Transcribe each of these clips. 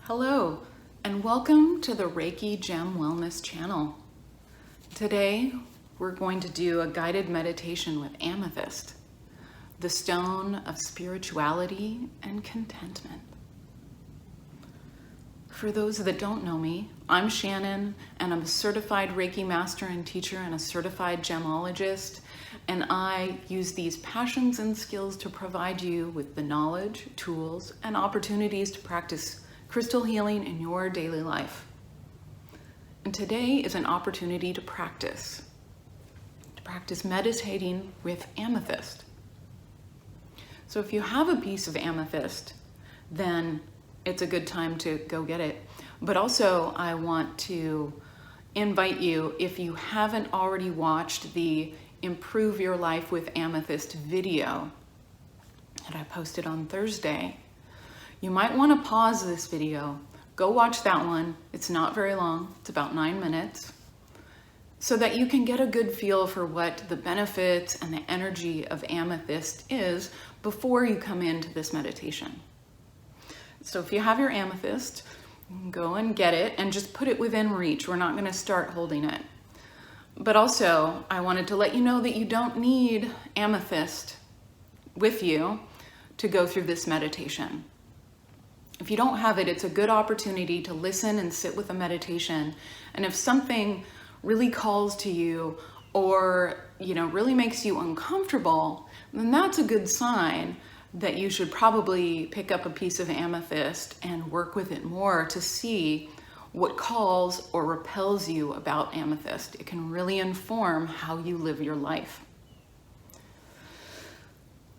Hello, and welcome to the Reiki Gem Wellness channel. Today, we're going to do a guided meditation with Amethyst, the Stone of Spirituality and Contentment. For those that don't know me, I'm Shannon, and I'm a certified Reiki master and teacher and a certified Gemologist, and I use these passions and skills to provide you with the knowledge, tools, and opportunities to practice crystal healing in your daily life. And today is an opportunity to practice meditating with amethyst. So if you have a piece of amethyst, then it's a good time to go get it. But also I want to invite you, if you haven't already watched the Improve Your Life with Amethyst video that I posted on Thursday, you might want to pause this video, go watch that one. It's not very long, it's about 9 minutes, so that you can get a good feel for what the benefits and the energy of amethyst is before you come into this meditation. So if you have your amethyst, go and get it and just put it within reach. We're not going to start holding it. But also, I wanted to let you know that you don't need amethyst with you to go through this meditation. If you don't have it, it's a good opportunity to listen and sit with a meditation. And if something really calls to you or, really makes you uncomfortable, then that's a good sign that you should probably pick up a piece of amethyst and work with it more to see what calls or repels you about amethyst. It can really inform how you live your life.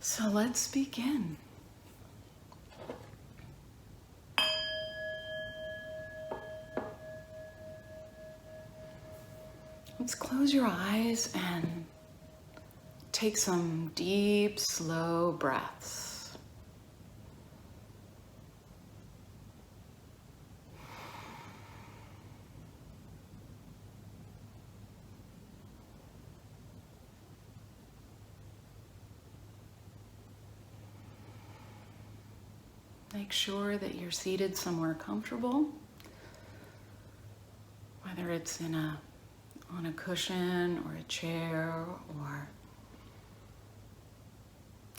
So let's begin. Let's close your eyes and take some deep, slow breaths. Make sure that you're seated somewhere comfortable, whether it's on a cushion or a chair or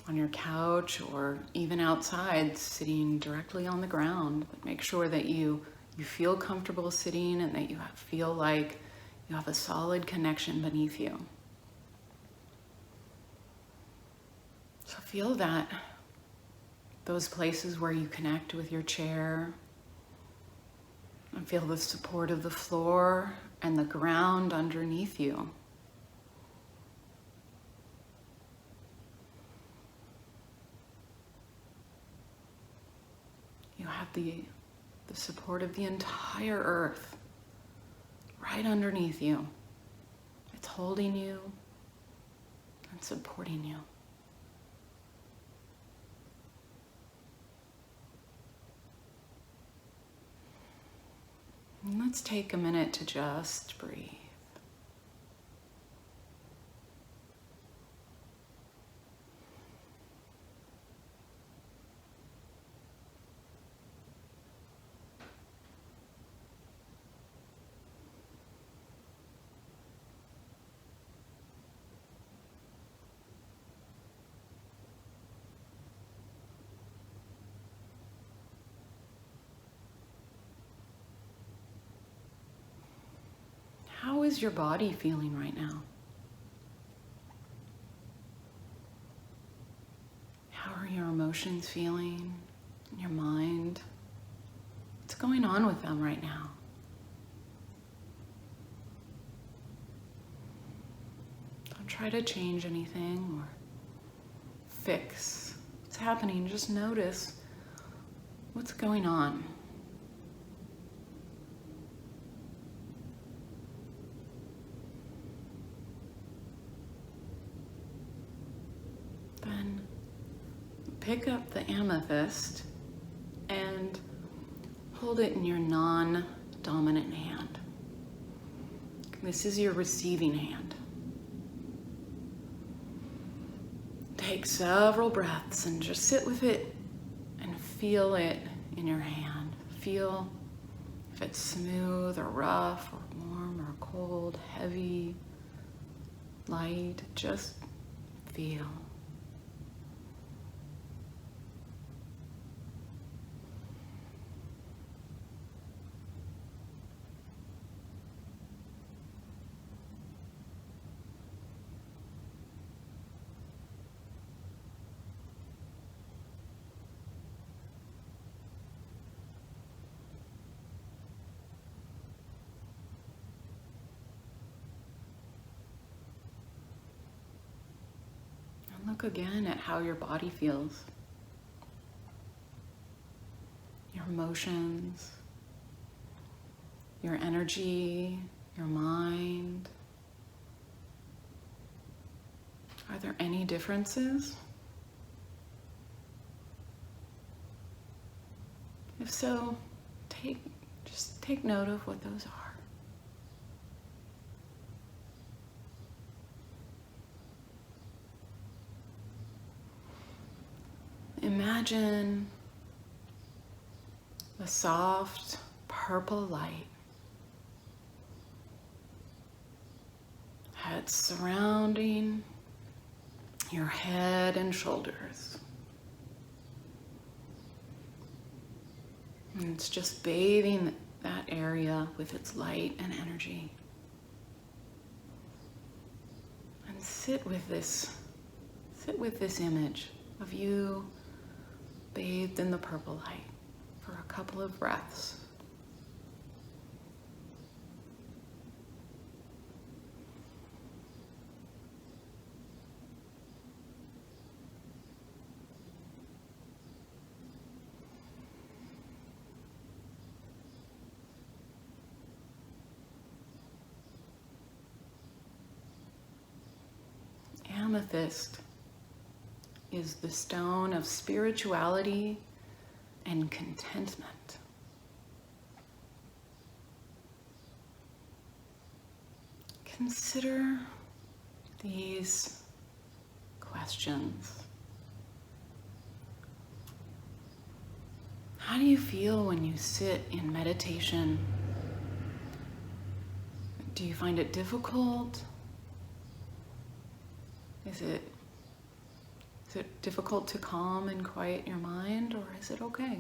on your couch or even outside sitting directly on the ground. But make sure that you feel comfortable sitting and that you feel like you have a solid connection beneath you. So feel those places where you connect with your chair, and feel the support of the floor and the ground underneath you. You have the support of the entire earth right underneath you. It's holding you and supporting you. And let's take a minute to just breathe. How is your body feeling right now? How are your emotions feeling? Your mind? What's going on with them right now? Don't try to change anything or fix what's happening. Just notice what's going on. Then pick up the amethyst and hold it in your non-dominant hand. This is your receiving hand. Take several breaths and just sit with it and feel it in your hand. feel if it's smooth or rough or warm or cold, heavy, light. Just feel. Look again at how your body feels, your emotions, your energy, your mind. Are there any differences? If so, just take note of what those are. Imagine the soft purple light that's surrounding your head and shoulders. And it's just bathing that area with its light and energy. And sit with this image of you bathed in the purple light for a couple of breaths. Amethyst is the stone of spirituality and contentment. Consider these questions. How do you feel when you sit in meditation? Do you find it difficult? Is it difficult to calm and quiet your mind, or is it okay?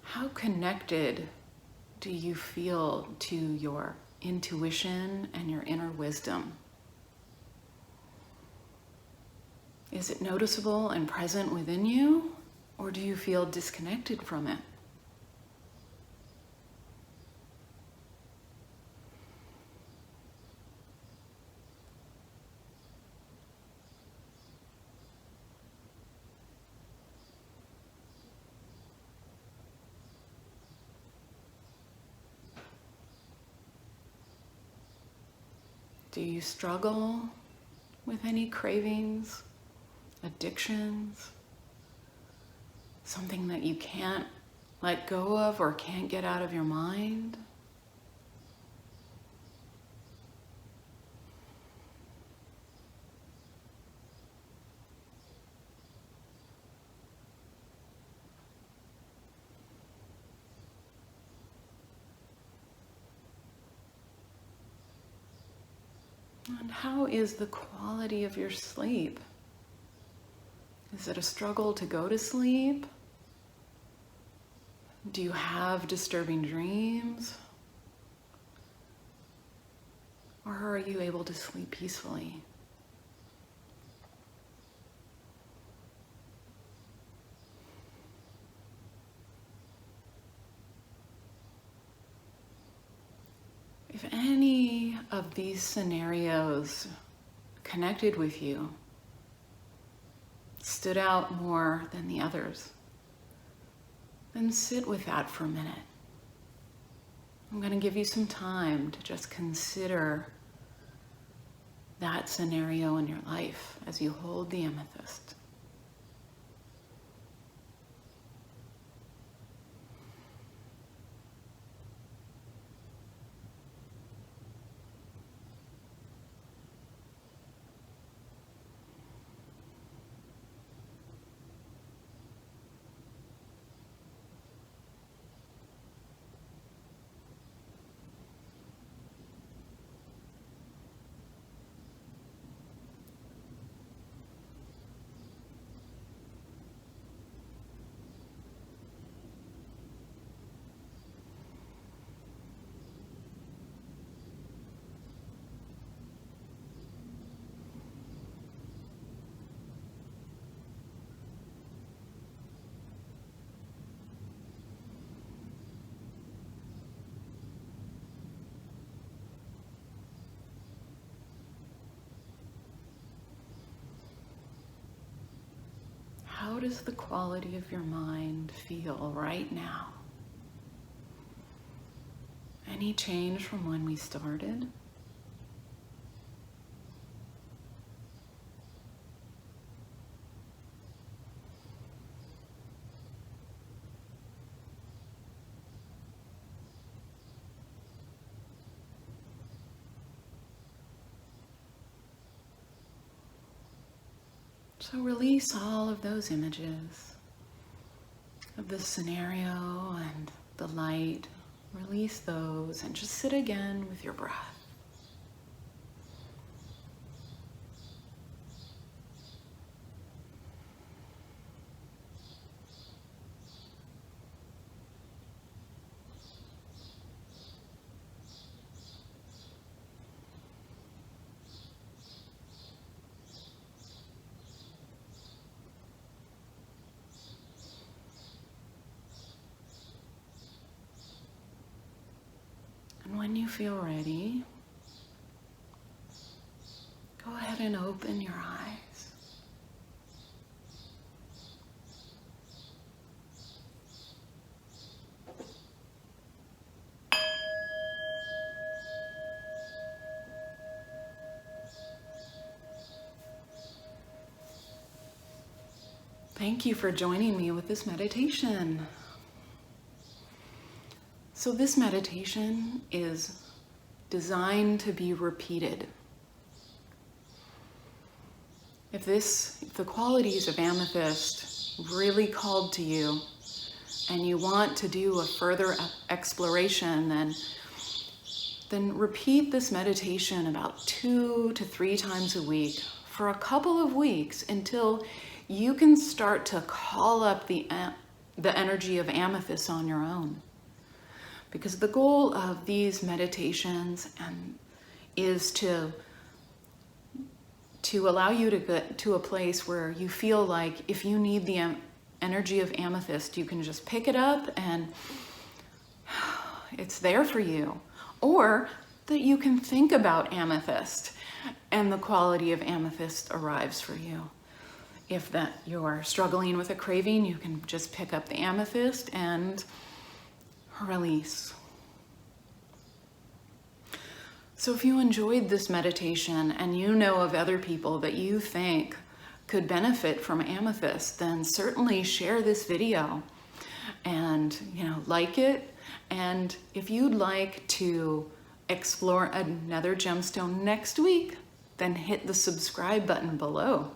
How connected do you feel to your intuition and your inner wisdom? Is it noticeable and present within you, or do you feel disconnected from it? Do you struggle with any cravings, addictions, something that you can't let go of or can't get out of your mind? And how is the quality of your sleep? Is it a struggle to go to sleep? Do you have disturbing dreams? Or are you able to sleep peacefully? If any of these scenarios connected with you, stood out more than the others, then sit with that for a minute. I'm going to give you some time to just consider that scenario in your life as you hold the amethyst. How does the quality of your mind feel right now? Any change from when we started? So release all of those images of the scenario and the light. Release those and just sit again with your breath. When you feel ready, go ahead and open your eyes. Thank you for joining me with this meditation. So this meditation is designed to be repeated. If the qualities of amethyst really called to you and you want to do a further exploration, then repeat this meditation about 2 to 3 times a week for a couple of weeks until you can start to call up the energy of amethyst on your own. Because the goal of these meditations is to allow you to get to a place where you feel like if you need the energy of amethyst, you can just pick it up and it's there for you. Or that you can think about amethyst and the quality of amethyst arrives for you. If that you're struggling with a craving, you can just pick up the amethyst and release. So if you enjoyed this meditation and you know of other people that you think could benefit from amethyst, then certainly share this video and like it. And if you'd like to explore another gemstone next week, then hit the subscribe button below.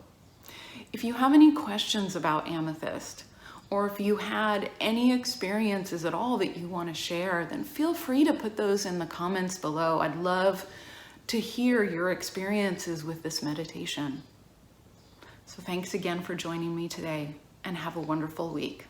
If you have any questions about amethyst, or if you had any experiences at all that you want to share, then feel free to put those in the comments below. I'd love to hear your experiences with this meditation. So thanks again for joining me today, and have a wonderful week.